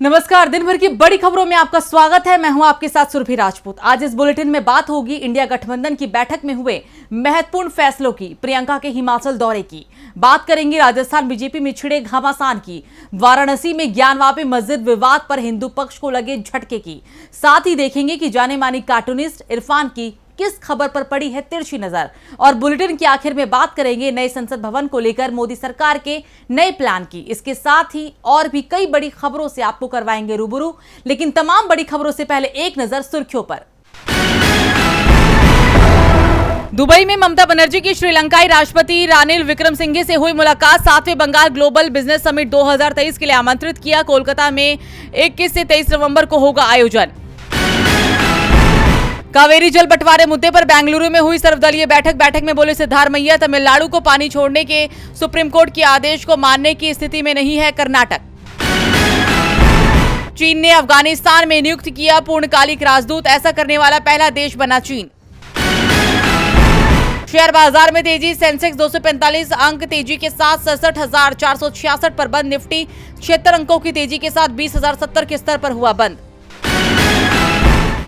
नमस्कार। दिन भर की बड़ी खबरों में आपका स्वागत है। मैं हूं आपके साथ सुरभि राजपूत। आज इस बुलेटिन में बात होगी इंडिया गठबंधन की बैठक में हुए महत्वपूर्ण फैसलों की, प्रियंका के हिमाचल दौरे की, बात करेंगे राजस्थान बीजेपी में छिड़े घमासान की, वाराणसी में ज्ञानवापी मस्जिद विवाद पर हिंदू पक्ष को लगे झटके की, साथ ही देखेंगे कि जाने मानी कार्टूनिस्ट इरफान की किस खबर पर पड़ी है तिरछी नजर। और बुलेटिन के आखिर में बात करेंगे नए संसद भवन को लेकर मोदी सरकार के नए प्लान की। इसके साथ ही और भी कई बड़ी खबरों से आपको करवाएंगे रूबरू, लेकिन तमाम बड़ी खबरों से पहले एक नजर सुर्खियों पर। दुबई में ममता बनर्जी की श्रीलंकाई राष्ट्रपति रानिल विक्रमसिंघे से हुई मुलाकात। 7वें बंगाल ग्लोबल बिजनेस समिट 2023 के लिए आमंत्रित किया। कोलकाता में 21 से 23 नवंबर को होगा आयोजन। कावेरी जल बंटवारे मुद्दे पर बेंगलुरु में हुई सर्वदलीय बैठक में बोले सिद्धारमैया, तमिलनाडु को पानी छोड़ने के सुप्रीम कोर्ट के आदेश को मानने की स्थिति में नहीं है कर्नाटक। चीन ने अफगानिस्तान में नियुक्त किया पूर्णकालिक राजदूत, ऐसा करने वाला पहला देश बना चीन। शेयर बाजार में तेजी, सेंसेक्स 245 अंक तेजी के साथ 67,466 पर बंद। निफ्टी 76 अंकों की तेजी के साथ 20,070 के स्तर पर हुआ बंद।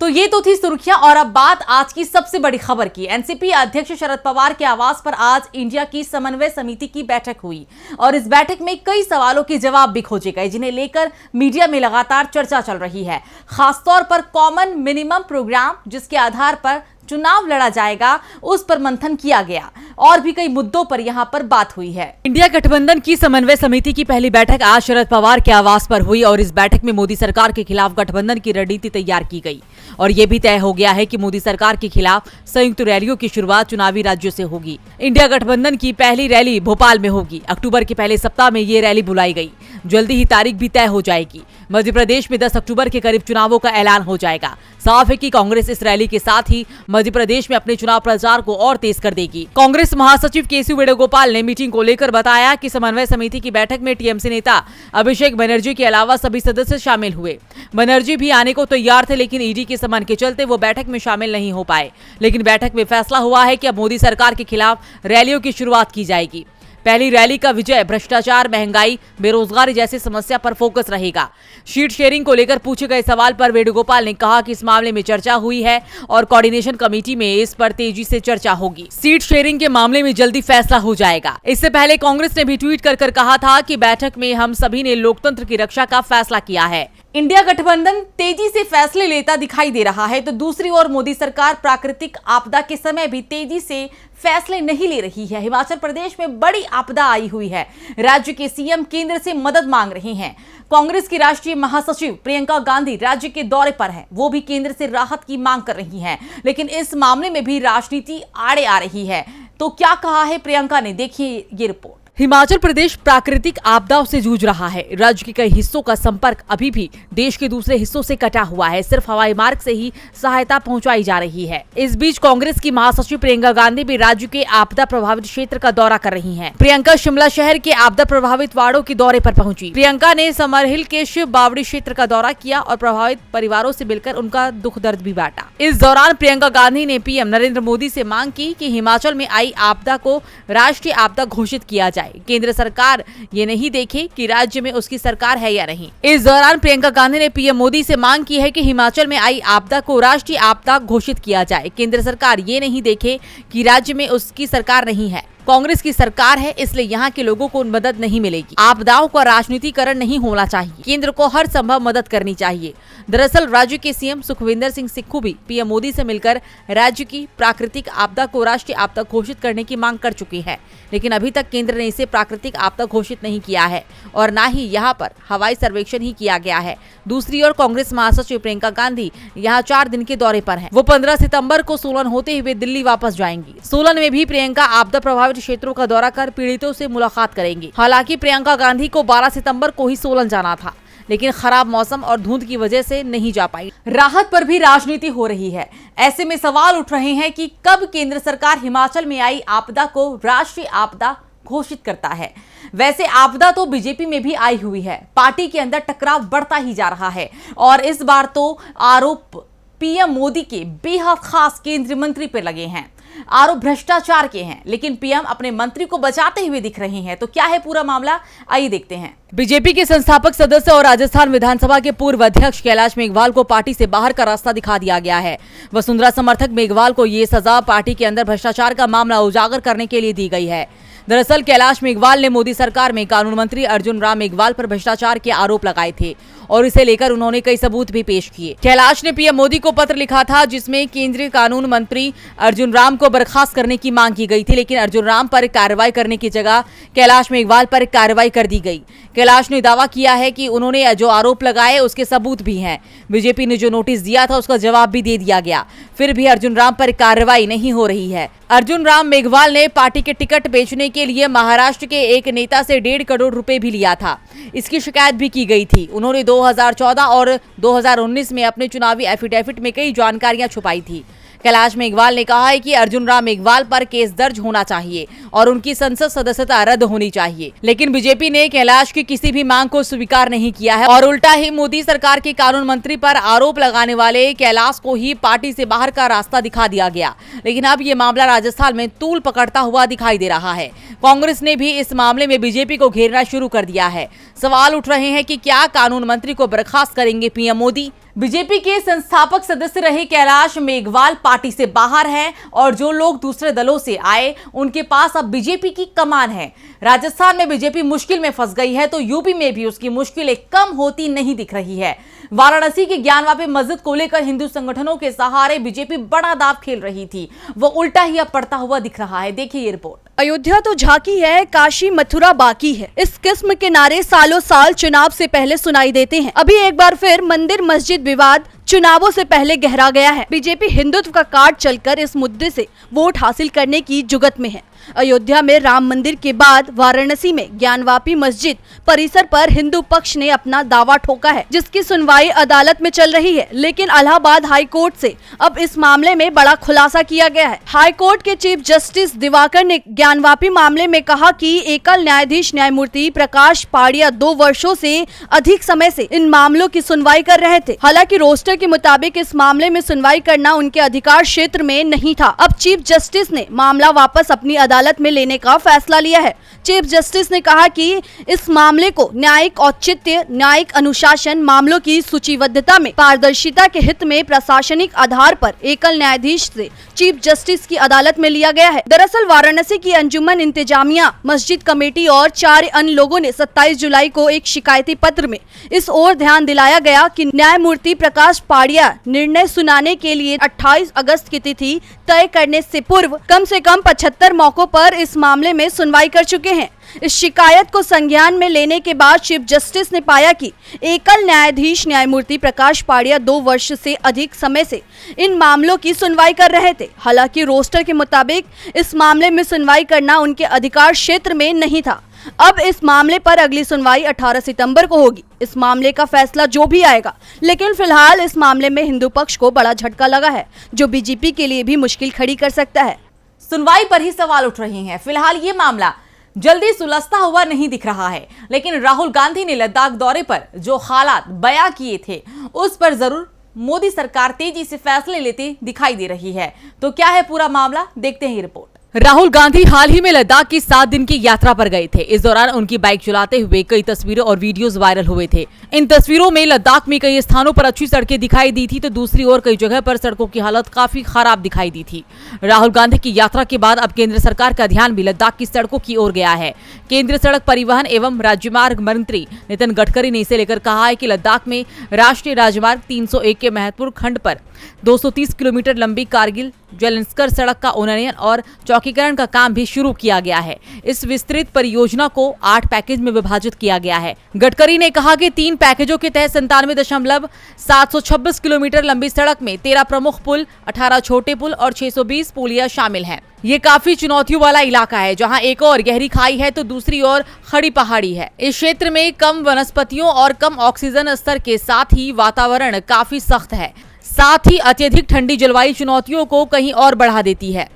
तो ये तो थी सुर्खियां, और अब बात आज की सबसे बड़ी खबर की। एनसीपी अध्यक्ष शरद पवार के आवास पर आज इंडिया की समन्वय समिति की बैठक हुई, और इस बैठक में कई सवालों के जवाब भी खोजे गए, जिन्हें लेकर मीडिया में लगातार चर्चा चल रही है। खासतौर पर कॉमन मिनिमम प्रोग्राम, जिसके आधार पर चुनाव लड़ा जाएगा, उस पर मंथन किया गया, और भी कई मुद्दों पर यहां पर बात हुई है। इंडिया गठबंधन की समन्वय समिति की पहली बैठक आज शरद पवार के आवास पर हुई, और इस बैठक में मोदी सरकार के खिलाफ गठबंधन की रणनीति तैयार की गई, और यह भी तय हो गया है कि मोदी सरकार के खिलाफ संयुक्त रैलियों की शुरुआत चुनावी राज्यों से होगी। इंडिया गठबंधन की पहली रैली भोपाल में होगी। अक्टूबर के पहले सप्ताह में ये रैली बुलाई गई। जल्दी ही तारीख भी तय हो जाएगी। मध्य प्रदेश में 10 अक्टूबर के करीब चुनावों का ऐलान हो जाएगा। साफ है कि कांग्रेस इस रैली के साथ ही मध्य प्रदेश में अपने चुनाव प्रचार को और तेज कर देगी। कांग्रेस महासचिव केसी वेणुगोपाल ने मीटिंग को लेकर बताया कि समन्वय समिति की बैठक में टीएमसी नेता अभिषेक बनर्जी के अलावा सभी सदस्य शामिल हुए। बनर्जी भी आने को तैयार थे, लेकिन ईडी के समन के चलते वो बैठक में शामिल नहीं हो पाए। लेकिन बैठक में फैसला हुआ है कि अब मोदी सरकार के खिलाफ रैलियों की शुरुआत की जाएगी। पहली रैली का विजय भ्रष्टाचार, महंगाई, बेरोजगारी जैसी समस्या पर फोकस रहेगा। सीट शेयरिंग को लेकर पूछे गए सवाल पर वेणुगोपाल ने कहा कि इस मामले में चर्चा हुई है और कोऑर्डिनेशन कमेटी में इस पर तेजी से चर्चा होगी। सीट शेयरिंग के मामले में जल्दी फैसला हो जाएगा। इससे पहले कांग्रेस ने भी ट्वीट कर कहा था कि बैठक में हम सभी ने लोकतंत्र की रक्षा का फैसला किया है। इंडिया गठबंधन तेजी से फैसले लेता दिखाई दे रहा है, तो दूसरी ओर मोदी सरकार प्राकृतिक आपदा के समय भी तेजी से फैसले नहीं ले रही है। हिमाचल प्रदेश में बड़ी आपदा आई हुई है। राज्य के सीएम केंद्र से मदद मांग रहे हैं। कांग्रेस की राष्ट्रीय महासचिव प्रियंका गांधी राज्य के दौरे पर हैं। वो भी केंद्र से राहत की मांग कर रही हैं, लेकिन इस मामले में भी राजनीति आड़े आ रही है। तो क्या कहा है प्रियंका ने, देखिए ये रिपोर्ट। हिमाचल प्रदेश प्राकृतिक आपदाओं से जूझ रहा है। राज्य के कई हिस्सों का संपर्क अभी भी देश के दूसरे हिस्सों से कटा हुआ है। सिर्फ हवाई मार्ग से ही सहायता पहुंचाई जा रही है। इस बीच कांग्रेस की महासचिव प्रियंका गांधी भी राज्य के आपदा प्रभावित क्षेत्र का दौरा कर रही हैं। प्रियंका शिमला शहर के आपदा प्रभावित वार्डों के दौरे पर पहुंची। प्रियंका ने समरहिल के शिव बावड़ी क्षेत्र का दौरा किया और प्रभावित परिवारों से मिलकर उनका दुख दर्द भी बांटा। इस दौरान प्रियंका गांधी ने पीएम नरेंद्र मोदी से मांग की कि हिमाचल में आई आपदा को राष्ट्रीय आपदा घोषित किया जाए। केंद्र सरकार ये नहीं देखे कि राज्य में उसकी सरकार है या नहीं। इस दौरान प्रियंका गांधी ने पीएम मोदी से मांग की है कि हिमाचल में आई आपदा को राष्ट्रीय आपदा घोषित किया जाए। केंद्र सरकार ये नहीं देखे कि राज्य में उसकी सरकार नहीं है। कांग्रेस की सरकार है, इसलिए यहाँ के लोगों को मदद नहीं मिलेगी। आपदाओं का राजनीतिकरण नहीं होना चाहिए। केंद्र को हर संभव मदद करनी चाहिए। दरअसल राज्य के सीएम सुखविंदर सिंह सुक्खू भी पीएम मोदी से मिलकर राज्य की प्राकृतिक आपदा को राष्ट्रीय आपदा घोषित करने की मांग कर चुके हैं, लेकिन अभी तक केंद्र ने इसे प्राकृतिक आपदा घोषित नहीं किया है, और न ही यहाँ पर हवाई सर्वेक्षण ही किया गया है। दूसरी ओर कांग्रेस महासचिव प्रियंका गांधी यहाँ 4 दिन के दौरे पर हैं। वो 15 सितंबर को सोलन होते हुए दिल्ली वापस जाएंगी। सोलन में भी प्रियंका आपदा प्रभावित क्षेत्रों का दौरा कर पीड़ितों से मुलाकात करेंगी। हालांकि प्रियंका गांधी को 12 सितंबर को ही सोलन जाना था, लेकिन खराब मौसम और धुंध की वजह से नहीं जा पाई। राहत पर भी राजनीति हो रही है। ऐसे में सवाल उठ रहे हैं कि कब केंद्र सरकार हिमाचल में आई आपदा को राष्ट्रीय आपदा घोषित करता है। वैसे आपदा तो बीजेपी में भी आई हुई है। पार्टी के अंदर टकराव बढ़ता ही जा रहा है, और इस बार तो आरोप पीएम मोदी के बेहद खास केंद्रीय मंत्री पर लगे हैं। आरोप भ्रष्टाचार के हैं, लेकिन पीएम अपने मंत्री को बचाते हुए दिख रहे हैं। तो क्या है पूरा मामला, आइए देखते हैं। बीजेपी के संस्थापक सदस्य और राजस्थान विधानसभा के पूर्व अध्यक्ष कैलाश मेघवाल को पार्टी से बाहर का रास्ता दिखा दिया गया है। वसुंधरा समर्थक मेघवाल को ये सजा पार्टी के अंदर भ्रष्टाचार का मामला उजागर करने के लिए दी गई है। दरअसल कैलाश मेघवाल ने मोदी सरकार में कानून मंत्री अर्जुन राम मेघवाल पर भ्रष्टाचार के आरोप लगाए थे और इसे लेकर उन्होंने कई सबूत भी पेश किए। कैलाश ने पीएम मोदी को पत्र लिखा था, जिसमें केंद्रीय कानून मंत्री अर्जुन राम को बर्खास्त करने की मांग की गई थी, लेकिन अर्जुन राम पर कार्रवाई करने की जगह कैलाश मेघवाल पर कार्रवाई कर दी गई। कैलाश ने दावा किया है कि उन्होंने जो आरोप लगाए उसके सबूत भी हैं। बीजेपी ने जो नोटिस दिया था उसका जवाब भी दे दिया गया, फिर भी अर्जुन राम पर कार्रवाई नहीं हो रही है। अर्जुन राम मेघवाल ने पार्टी के टिकट बेचने के लिए महाराष्ट्र के एक नेता से 1.5 करोड़ रुपए भी लिया था। इसकी शिकायत भी की गई थी। उन्होंने 2014 और 2019 में अपने चुनावी एफिडेविट में कई जानकारियां छुपाई थी। कैलाश मेघवाल ने कहा है कि अर्जुन राम मेघवाल पर केस दर्ज होना चाहिए और उनकी संसद सदस्यता रद्द होनी चाहिए, लेकिन बीजेपी ने कैलाश की किसी भी मांग को स्वीकार नहीं किया है और उल्टा ही मोदी सरकार के कानून मंत्री पर आरोप लगाने वाले कैलाश को ही पार्टी से बाहर का रास्ता दिखा दिया गया। लेकिन अब ये मामला राजस्थान में तूल पकड़ता हुआ दिखाई दे रहा है। कांग्रेस ने भी इस मामले में बीजेपी को घेरना शुरू कर दिया है। सवाल उठ रहे हैं कि क्या कानून मंत्री को बर्खास्त करेंगे पीएम मोदी। बीजेपी के संस्थापक सदस्य रहे कैलाश मेघवाल पार्टी से बाहर हैं और जो लोग दूसरे दलों से आए उनके पास अब बीजेपी की कमान है। राजस्थान में बीजेपी मुश्किल में फंस गई है तो यूपी में भी उसकी मुश्किलें कम होती नहीं दिख रही है। वाराणसी की ज्ञानवापी मस्जिद को लेकर हिंदू संगठनों के सहारे बीजेपी बड़ा दांव खेल रही थी, वो उल्टा ही अब पड़ता हुआ दिख रहा है। देखिए ये रिपोर्ट। अयोध्या तो झांकी है, काशी मथुरा बाकी है। इस किस्म के नारे सालों साल चुनाव से पहले सुनाई देते हैं। अभी एक बार फिर मंदिर मस्जिद विवाद चुनावों से पहले गहरा गया है। बीजेपी हिंदुत्व का कार्ड चलकर इस मुद्दे से वोट हासिल करने की जुगत में है। अयोध्या में राम मंदिर के बाद वाराणसी में ज्ञानवापी मस्जिद परिसर पर हिंदू पक्ष ने अपना दावा ठोका है, जिसकी सुनवाई अदालत में चल रही है। लेकिन इलाहाबाद हाई कोर्ट से अब इस मामले में बड़ा खुलासा किया गया है। हाई कोर्ट के चीफ जस्टिस दिवाकर ने ज्ञानवापी मामले में कहा कि एकल न्यायाधीश न्यायमूर्ति प्रकाश पाड़िया 2 वर्षों से अधिक समय से इन मामलों की सुनवाई कर रहे थे। हालांकि रोस्टर के मुताबिक इस मामले में सुनवाई करना उनके अधिकार क्षेत्र में नहीं था। अब चीफ जस्टिस ने मामला वापस अपनी अदालत में लेने का फैसला लिया है। चीफ जस्टिस ने कहा कि इस मामले को न्यायिक औचित्य, न्यायिक अनुशासन, मामलों की सूचीबद्धता में पारदर्शिता के हित में प्रशासनिक आधार पर एकल न्यायाधीश से चीफ जस्टिस की अदालत में लिया गया है। दरअसल वाराणसी की अंजुमन इंतजामिया मस्जिद कमेटी और 4 अन्य लोगों ने 27 जुलाई को एक शिकायती पत्र में इस ओर ध्यान दिलाया गया कि न्यायमूर्ति प्रकाश पाड़िया निर्णय सुनाने के लिए 28 अगस्त की तिथि तय करने से पूर्व कम से कम 75 मौकों पर इस मामले में सुनवाई कर चुके हैं। इस शिकायत को संज्ञान में लेने के बाद चीफ जस्टिस ने पाया कि एकल न्यायाधीश न्यायमूर्ति प्रकाश पाड़िया 2 वर्ष से अधिक समय से इन मामलों की सुनवाई कर रहे थे। हालांकि रोस्टर के मुताबिक इस मामले में सुनवाई करना उनके अधिकार क्षेत्र में नहीं था। अब इस मामले पर अगली सुनवाई 18 सितंबर को होगी। इस मामले का फैसला जो भी आएगा, लेकिन फिलहाल इस मामले में हिंदू पक्ष को बड़ा झटका लगा है, जो बीजेपी के लिए भी मुश्किल खड़ी कर सकता है। सुनवाई पर ही सवाल उठ रहे हैं। फिलहाल ये मामला जल्दी सुलझता हुआ नहीं दिख रहा है, लेकिन राहुल गांधी ने लद्दाख दौरे पर जो हालात बयां किए थे उस पर जरूर मोदी सरकार तेजी से फैसले लेती दिखाई दे रही है। तो क्या है पूरा मामला, देखते हैं ये रिपोर्ट। राहुल गांधी हाल ही में लद्दाख की 7 दिन की यात्रा पर गए थे। इस दौरान उनकी बाइक चलाते हुए कई तस्वीरें और वीडियोस वायरल हुए थे। इन तस्वीरों में लद्दाख में कई स्थानों पर अच्छी सड़कें दिखाई दी थी, तो दूसरी ओर कई जगह पर सड़कों की हालत काफी खराब दिखाई दी थी। राहुल गांधी की यात्रा के बाद अब केंद्र सरकार का ध्यान भी लद्दाख की सड़कों की ओर गया है। केंद्रीय सड़क परिवहन एवं राजमार्ग मंत्री नितिन गडकरी ने इसे लेकर कहा है कि लद्दाख में राष्ट्रीय राजमार्ग 301 के महत्वपूर्ण खंड पर 230 किलोमीटर लंबी कारगिल जलंस्कर सड़क का उन्नयन और चौकीकरण का काम भी शुरू किया गया है। इस विस्तृत परियोजना को 8 पैकेज में विभाजित किया गया है। गडकरी ने कहा कि 3 पैकेजों के तहत 97.726 किलोमीटर लंबी सड़क में 13 प्रमुख पुल, 18 छोटे पुल और 620 पुलिया शामिल हैं। ये काफी चुनौतियों वाला इलाका है, जहां एक और गहरी खाई है तो दूसरी ओर खड़ी पहाड़ी है। इस क्षेत्र में कम वनस्पतियों और कम ऑक्सीजन स्तर के साथ ही वातावरण काफी सख्त है। साथ ही अत्यधिक ठंडी जलवायु चुनौतियों को कहीं और बढ़ा देती है।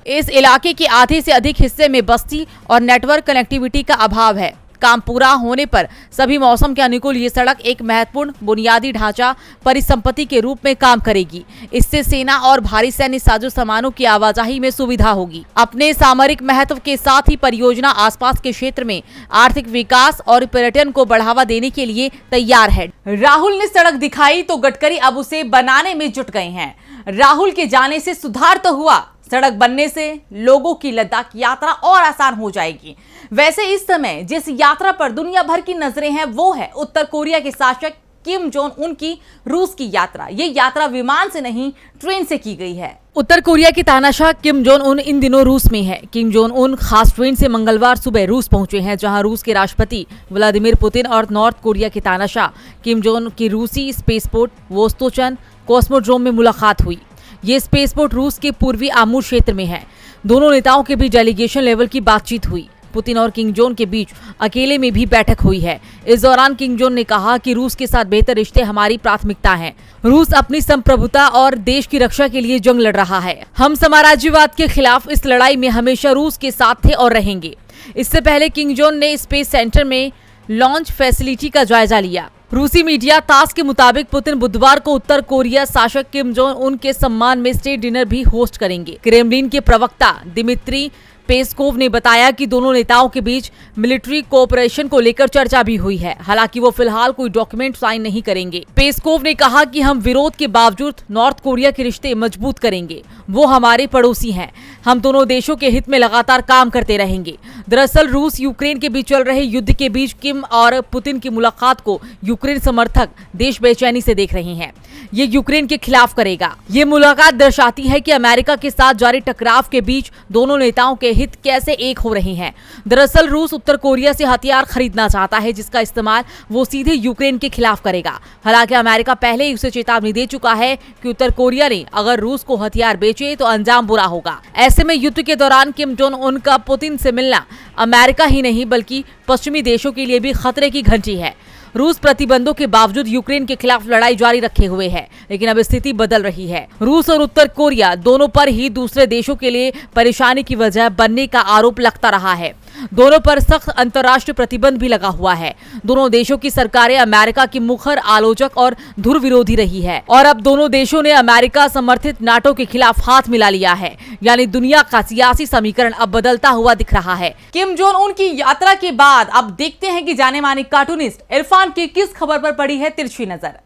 इस इलाके के आधे से अधिक हिस्से में बस्ती और नेटवर्क कनेक्टिविटी का अभाव है। काम पूरा होने पर सभी मौसम के अनुकूल ये सड़क एक महत्वपूर्ण बुनियादी ढांचा परिसंपत्ति के रूप में काम करेगी। इससे सेना और भारी सैन्य साजो सामानों की आवाजाही में सुविधा होगी। अपने सामरिक महत्व के साथ ही परियोजना आसपास के क्षेत्र में आर्थिक विकास और पर्यटन को बढ़ावा देने के लिए तैयार है। राहुल ने सड़क दिखाई तो गडकरी अब उसे बनाने में जुट गए हैं। राहुल के जाने से सुधार तो हुआ, सड़क बनने से लोगों की लद्दाख यात्रा और आसान हो जाएगी। वैसे इस समय जिस यात्रा पर दुनिया भर की नजरें हैं वो है उत्तर कोरिया के शासक किम जोंग उन की रूस की यात्रा। ये यात्रा विमान से नहीं ट्रेन से की गई है। उत्तर कोरिया के तानाशाह किम जोंग उन इन दिनों रूस में है। किम जोंग उन खास ट्रेन से मंगलवार सुबह रूस पहुंचे हैं, जहां रूस के राष्ट्रपति व्लादिमीर पुतिन और नॉर्थ कोरिया के तानाशाह किम जोंग की रूसी स्पेसपोर्ट वोस्तोचन कॉस्मोड्रोम में मुलाकात हुई। ये स्पेसपोर्ट रूस के पूर्वी आमूर क्षेत्र में है। दोनों नेताओं के बीच डेलीगेशन लेवल की बातचीत हुई। पुतिन और किम जोंग के बीच अकेले में भी बैठक हुई है। इस दौरान किम जोंग ने कहा कि रूस के साथ बेहतर रिश्ते हमारी प्राथमिकता हैं। रूस अपनी संप्रभुता और देश की रक्षा के लिए जंग लड़ रहा है। हम साम्राज्यवाद के खिलाफ इस लड़ाई में हमेशा रूस के साथ थे और रहेंगे। इससे पहले किम जोंग ने स्पेस सेंटर में लॉन्च फैसिलिटी का जायजा लिया। रूसी मीडिया तास के मुताबिक पुतिन बुधवार को उत्तर कोरिया शासक किम जोंग उन के सम्मान में स्टेट डिनर भी होस्ट करेंगे। क्रेमलिन के प्रवक्ता दिमित्री पेस्कोव ने बताया कि दोनों नेताओं के बीच मिलिट्री कोऑपरेशन को लेकर चर्चा भी हुई है। हालांकि वो फिलहाल कोई डॉक्यूमेंट साइन नहीं करेंगे। पेस्कोव ने कहा कि हम विरोध के बावजूद नॉर्थ कोरिया के रिश्ते मजबूत करेंगे। वो हमारे पड़ोसी हैं। हम दोनों देशों के हित में लगातार काम करते रहेंगे। दरअसल रूस यूक्रेन के बीच चल रहे युद्ध के बीच किम और पुतिन की मुलाकात को यूक्रेन समर्थक देश बेचैनी से देख रहे हैं। ये यूक्रेन के खिलाफ करेगा। ये मुलाकात दर्शाती है कि अमेरिका के साथ जारी टकराव के बीच दोनों नेताओं के हित कैसे एक हो रहे हैं। दरअसल रूस उत्तर कोरिया से हथियार खरीदना चाहता है, जिसका इस्तेमाल वो सीधे यूक्रेन के खिलाफ करेगा। हालांकि अमेरिका पहले ही उसे चेतावनी दे चुका है कि उत्तर कोरिया ने अगर रूस को हथियार बेचे तो अंजाम बुरा होगा। ऐसे में युद्ध के दौरान किम जोंग उन का पुतिन से मिलना अमेरिका ही नहीं बल्कि पश्चिमी देशों के लिए भी खतरे की घंटी है। रूस प्रतिबंधों के बावजूद यूक्रेन के खिलाफ लड़ाई जारी रखे हुए है, लेकिन अब स्थिति बदल रही है। रूस और उत्तर कोरिया दोनों पर ही दूसरे देशों के लिए परेशानी की वजह बनने का आरोप लगता रहा है। दोनों पर सख्त अंतर्राष्ट्रीय प्रतिबंध भी लगा हुआ है। दोनों देशों की सरकारें अमेरिका की मुखर आलोचक और धुर विरोधी रही है और अब दोनों देशों ने अमेरिका समर्थित नाटो के खिलाफ हाथ मिला लिया है। यानी दुनिया का सियासी समीकरण अब बदलता हुआ दिख रहा है। किम जोंग उन की यात्रा के बाद अब देखते हैं कि जाने माने कार्टूनिस्ट इरफान की किस खबर पर पड़ी है तिरछी नजर।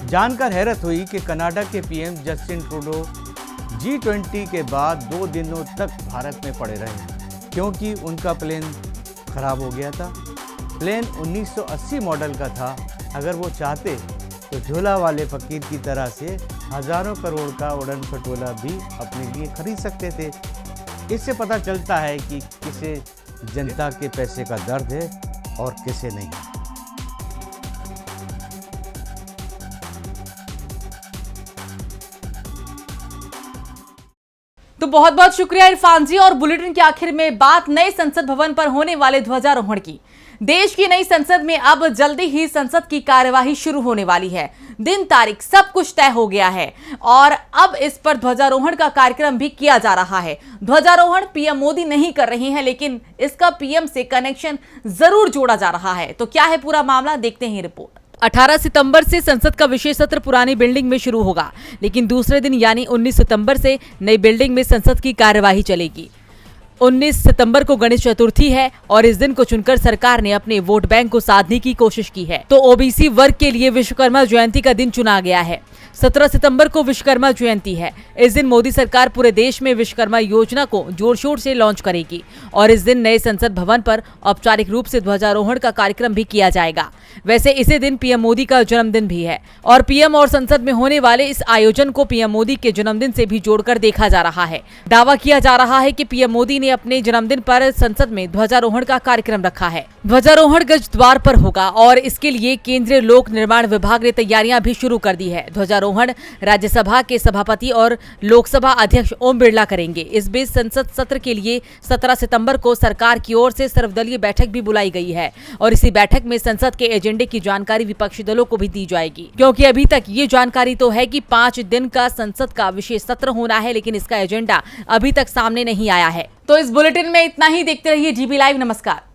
जानकर हैरत हुई कि कनाडा के पीएम जस्टिन ट्रूडो G20 के बाद 2 दिनों तक भारत में पड़े रहे, क्योंकि उनका प्लेन खराब हो गया था। प्लेन 1980 मॉडल का था। अगर वो चाहते तो झोला वाले फकीर की तरह से हजारों करोड़ का उड़न खटोला भी अपने लिए खरीद सकते थे। इससे पता चलता है कि किसे जनता के पैसे का दर्द है और किसे नहीं। तो बहुत बहुत शुक्रिया इरफान जी। और बुलेटिन के आखिर में बात नए संसद भवन पर होने वाले ध्वजारोहण की। देश की नई संसद में अब जल्दी ही संसद की कार्यवाही शुरू होने वाली है। दिन तारीख सब कुछ तय हो गया है और अब इस पर ध्वजारोहण का कार्यक्रम भी किया जा रहा है। ध्वजारोहण पीएम मोदी नहीं कर रहे हैं, लेकिन इसका पीएम से कनेक्शन जरूर जोड़ा जा रहा है। तो क्या है पूरा मामला, देखते हैं रिपोर्ट। 18 सितंबर से संसद का विशेष सत्र पुरानी बिल्डिंग में शुरू होगा, लेकिन दूसरे दिन यानी 19 सितंबर से नई बिल्डिंग में संसद की कार्यवाही चलेगी। 19 सितंबर को गणेश चतुर्थी है और इस दिन को चुनकर सरकार ने अपने वोट बैंक को साधने की कोशिश की है। तो ओबीसी वर्ग के लिए विश्वकर्मा जयंती का दिन चुना गया है। 17 सितंबर को विश्वकर्मा जयंती है। इस दिन मोदी सरकार पूरे देश में विश्वकर्मा योजना को जोर शोर से लॉन्च करेगी और इस दिन नए संसद भवन पर औपचारिक रूप से ध्वजारोहण का कार्यक्रम भी किया जाएगा। वैसे इसी दिन पीएम मोदी का जन्मदिन भी है और पीएम और संसद में होने वाले इस आयोजन को पीएम मोदी के जन्मदिन से भी जोड़कर देखा जा रहा है। दावा किया जा रहा है कि पीएम मोदी ने अपने जन्मदिन पर संसद में ध्वजारोहण का कार्यक्रम रखा है। ध्वजारोहण गज द्वार पर होगा और इसके लिए केंद्रीय लोक निर्माण विभाग ने तैयारियां भी शुरू कर दी है। ध्वजारोहण राज्यसभा के सभापति और लोकसभा अध्यक्ष ओम बिरला करेंगे। इस बीच संसद सत्र के लिए 17 सितंबर को सरकार की ओर से सर्वदलीय बैठक भी बुलाई गई है और इसी बैठक में संसद के एजेंडे की जानकारी विपक्षी दलों को भी दी जाएगी, क्योंकि अभी तक ये जानकारी तो है कि 5 दिन का संसद का विशेष सत्र होना है, लेकिन इसका एजेंडा अभी तक सामने नहीं आया है। तो इस बुलेटिन में इतना ही। देखते रहिए जीबी लाइव। नमस्कार।